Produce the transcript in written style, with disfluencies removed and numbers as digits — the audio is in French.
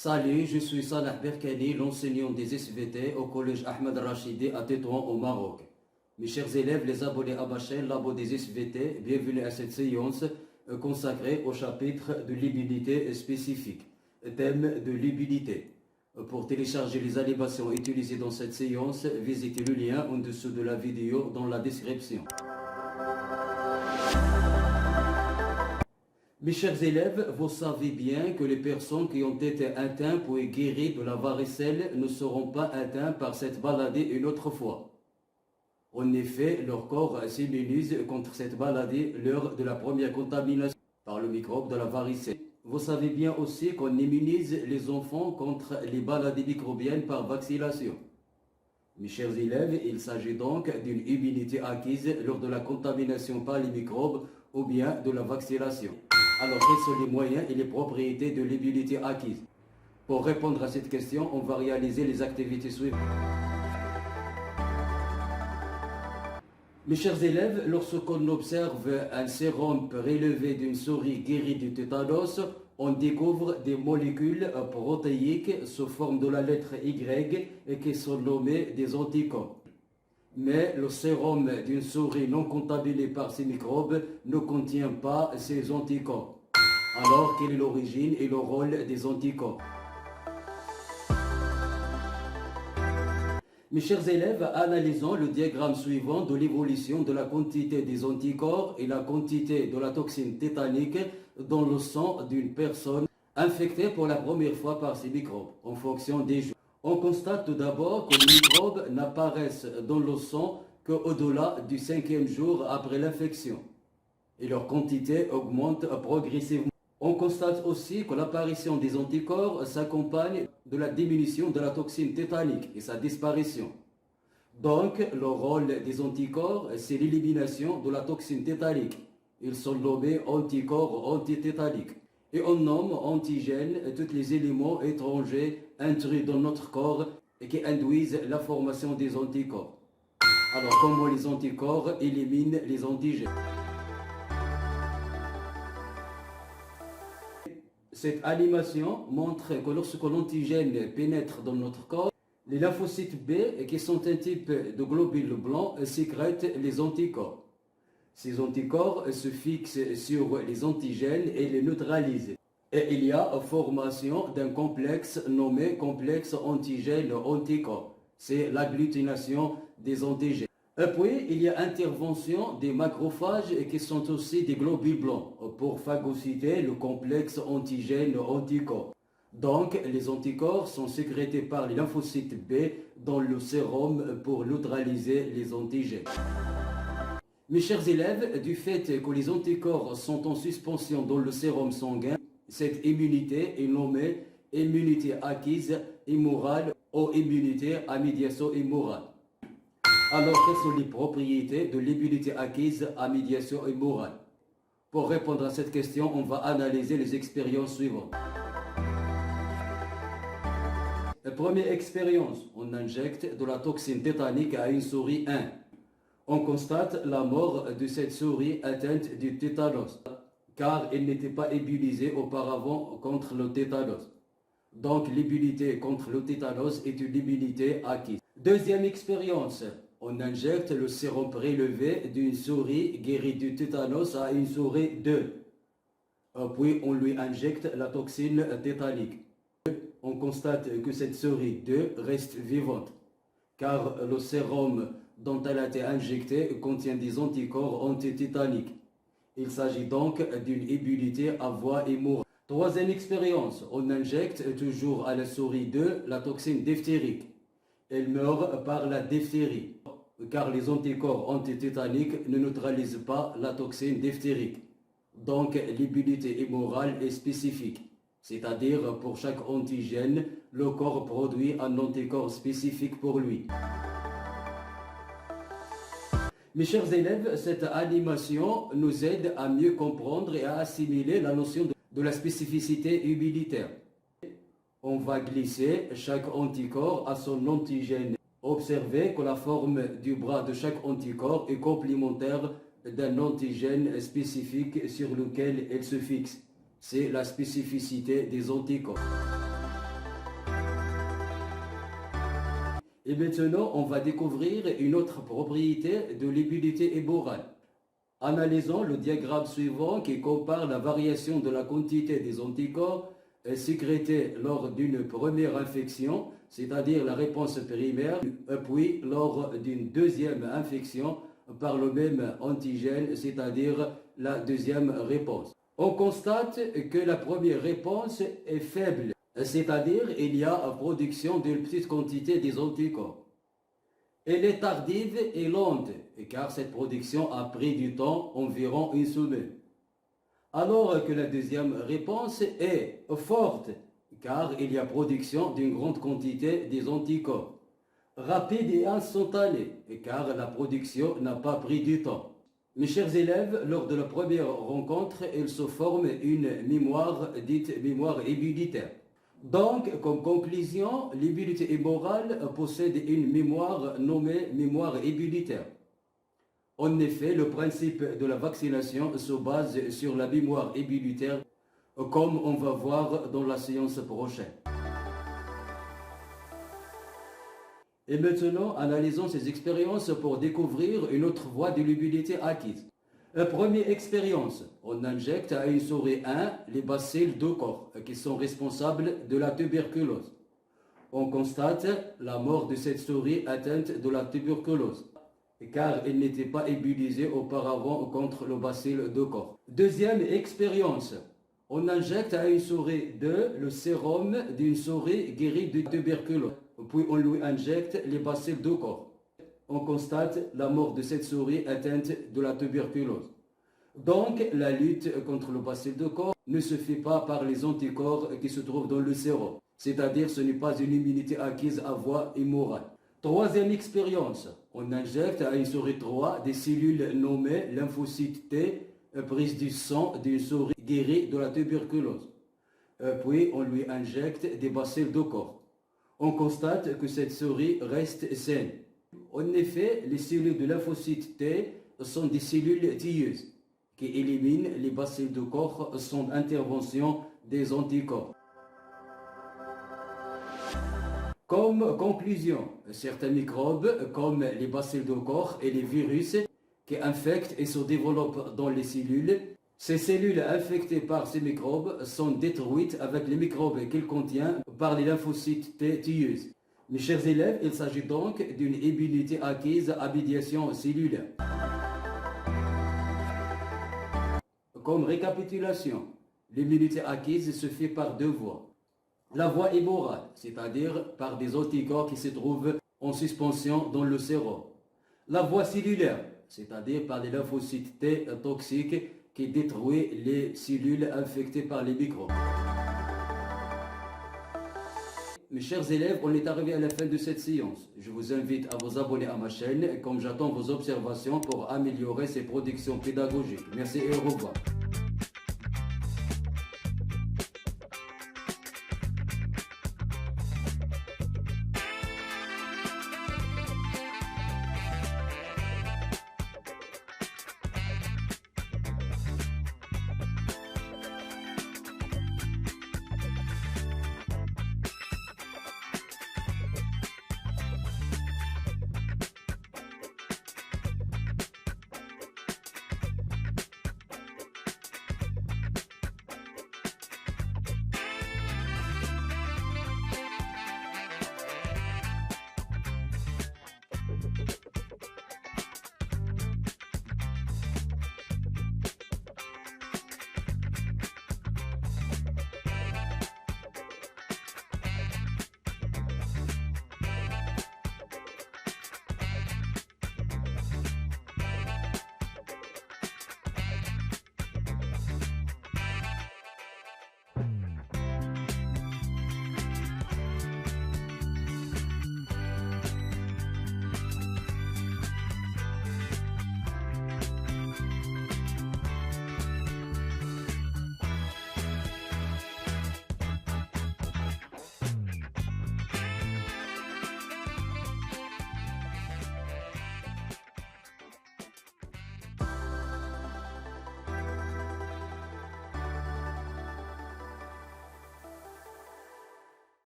Salut, je suis Salah Berkani, l'enseignant des SVT au collège Ahmed Rachidi à Tétouan au Maroc. Mes chers élèves, les abonnés à ma chaîne Labo des SVT, bienvenue à cette séance consacrée au chapitre de l'immunité spécifique, thème de l'immunité. Pour télécharger les animations utilisées dans cette séance, visitez le lien en dessous de la vidéo dans la description. Mes chers élèves, vous savez bien que les personnes qui ont été atteintes ou guéries de la varicelle ne seront pas atteintes par cette maladie une autre fois. En effet, leur corps s'immunise contre cette maladie lors de la première contamination par le microbe de la varicelle. Vous savez bien aussi qu'on immunise les enfants contre les maladies microbiennes par vaccination. Mes chers élèves, il s'agit donc d'une immunité acquise lors de la contamination par les microbes ou bien de la vaccination. Alors, quels sont les moyens et les propriétés de l'immunité acquise? Pour répondre à cette question, on va réaliser les activités suivantes. Mes chers élèves, lorsqu'on observe un sérum prélevé d'une souris guérie du tétanos, on découvre des molécules protéiques sous forme de la lettre Y et qui sont nommées des anticorps. Mais le sérum d'une souris non contaminée par ces microbes ne contient pas ces anticorps. Alors, quelle est l'origine et le rôle des anticorps? Mes chers élèves, analysons le diagramme suivant de l'évolution de la quantité des anticorps et la quantité de la toxine tétanique dans le sang d'une personne infectée pour la première fois par ces microbes en fonction des jours. On constate tout d'abord que les microbes n'apparaissent dans le sang qu'au-delà du 5e jour après l'infection et leur quantité augmente progressivement. On constate aussi que l'apparition des anticorps s'accompagne de la diminution de la toxine tétanique et sa disparition. Donc, le rôle des anticorps, c'est l'élimination de la toxine tétanique. Ils sont nommés anticorps antitétaniques. Et on nomme antigènes tous les éléments étrangers intrus dans notre corps et qui induisent la formation des anticorps. Alors, comment les anticorps éliminent les antigènes? Cette animation montre que lorsque l'antigène pénètre dans notre corps, les lymphocytes B, qui sont un type de globules blancs, sécrètent les anticorps. Ces anticorps se fixent sur les antigènes et les neutralisent. Et il y a formation d'un complexe nommé complexe antigène-anticorps. C'est l'agglutination des antigènes. Et puis, il y a intervention des macrophages qui sont aussi des globules blancs pour phagocyter le complexe antigène-anticorps. Donc, les anticorps sont sécrétés par les lymphocytes B dans le sérum pour neutraliser les antigènes. Mes chers élèves, du fait que les anticorps sont en suspension dans le sérum sanguin, cette immunité est nommée immunité acquise immorale ou immunité à médiation immorale. Alors, quelles sont les propriétés de l'immunité acquise à médiation immorale? Pour répondre à cette question, on va analyser les expériences suivantes. La première expérience, on injecte de la toxine tétanique à une souris 1. On constate la mort de cette souris atteinte du tétanos, car elle n'était pas immunisée auparavant contre le tétanos. Donc, l'immunité contre le tétanos est une immunité acquise. Deuxième expérience, on injecte le sérum prélevé d'une souris guérie du tétanos à une souris 2. Puis, on lui injecte la toxine tétanique. On constate que cette souris 2 reste vivante, car le sérum dont elle a été injectée contient des anticorps antitétaniques. Il s'agit donc d'une immunité à voie immorale. Troisième expérience, on injecte toujours à la souris 2 la toxine diphtérique. Elle meurt par la diphtérie, car les anticorps antitétaniques ne neutralisent pas la toxine diphtérique. Donc l'immunité immorale est spécifique, c'est-à-dire pour chaque antigène, le corps produit un anticorps spécifique pour lui. Mes chers élèves, cette animation nous aide à mieux comprendre et à assimiler la notion de la spécificité immunitaire. On va glisser chaque anticorps à son antigène. Observez que la forme du bras de chaque anticorps est complémentaire d'un antigène spécifique sur lequel elle se fixe. C'est la spécificité des anticorps. Et maintenant, on va découvrir une autre propriété de l'immunité hémorale. Analysons le diagramme suivant qui compare la variation de la quantité des anticorps sécrétés lors d'une première infection, c'est-à-dire la réponse primaire, puis lors d'une deuxième infection par le même antigène, c'est-à-dire la deuxième réponse. On constate que la première réponse est faible, c'est-à-dire il y a production d'une petite quantité des anticorps. Elle est tardive et lente, car cette production a pris du temps, environ une semaine. Alors que la deuxième réponse est forte, car il y a production d'une grande quantité des anticorps. Rapide et instantanée, car la production n'a pas pris du temps. Mes chers élèves, lors de la première rencontre, il se forme une mémoire dite mémoire immunitaire. Donc, comme conclusion, l'immunité hémorale possède une mémoire nommée mémoire immunitaire. En effet, le principe de la vaccination se base sur la mémoire immunitaire, comme on va voir dans la séance prochaine. Et maintenant, analysons ces expériences pour découvrir une autre voie de l'immunité acquise. Première expérience, on injecte à une souris 1 les bacilles de corps qui sont responsables de la tuberculose. On constate la mort de cette souris atteinte de la tuberculose, car elle n'était pas immunisée auparavant contre le bacille de corps. Deuxième expérience, on injecte à une souris 2 le sérum d'une souris guérie de tuberculose, puis on lui injecte les bacilles de corps. On constate la mort de cette souris atteinte de la tuberculose. Donc, la lutte contre le bacille de corps ne se fait pas par les anticorps qui se trouvent dans le sérum. C'est-à-dire, ce n'est pas une immunité acquise à voie hémorale. Troisième expérience, on injecte à une souris 3 des cellules nommées lymphocytes T prises du sang d'une souris guérie de la tuberculose. Puis, on lui injecte des bacilles de corps. On constate que cette souris reste saine. En effet, les cellules de lymphocytes T sont des cellules tueuses qui éliminent les bacilles de corps sans intervention des anticorps. Comme conclusion, certains microbes, comme les bacilles de corps et les virus, qui infectent et se développent dans les cellules, ces cellules infectées par ces microbes sont détruites avec les microbes qu'ils contiennent par les lymphocytes T tueuses. Mes chers élèves, il s'agit donc d'une immunité acquise à médiation cellulaire. Comme récapitulation, l'immunité acquise se fait par deux voies. La voie hémorale, c'est-à-dire par des anticorps qui se trouvent en suspension dans le sérum. La voie cellulaire, c'est-à-dire par des lymphocytes T toxiques qui détruisent les cellules infectées par les microbes. Mes chers élèves, on est arrivé à la fin de cette séance. Je vous invite à vous abonner à ma chaîne, comme j'attends vos observations pour améliorer ces productions pédagogiques. Merci et au revoir.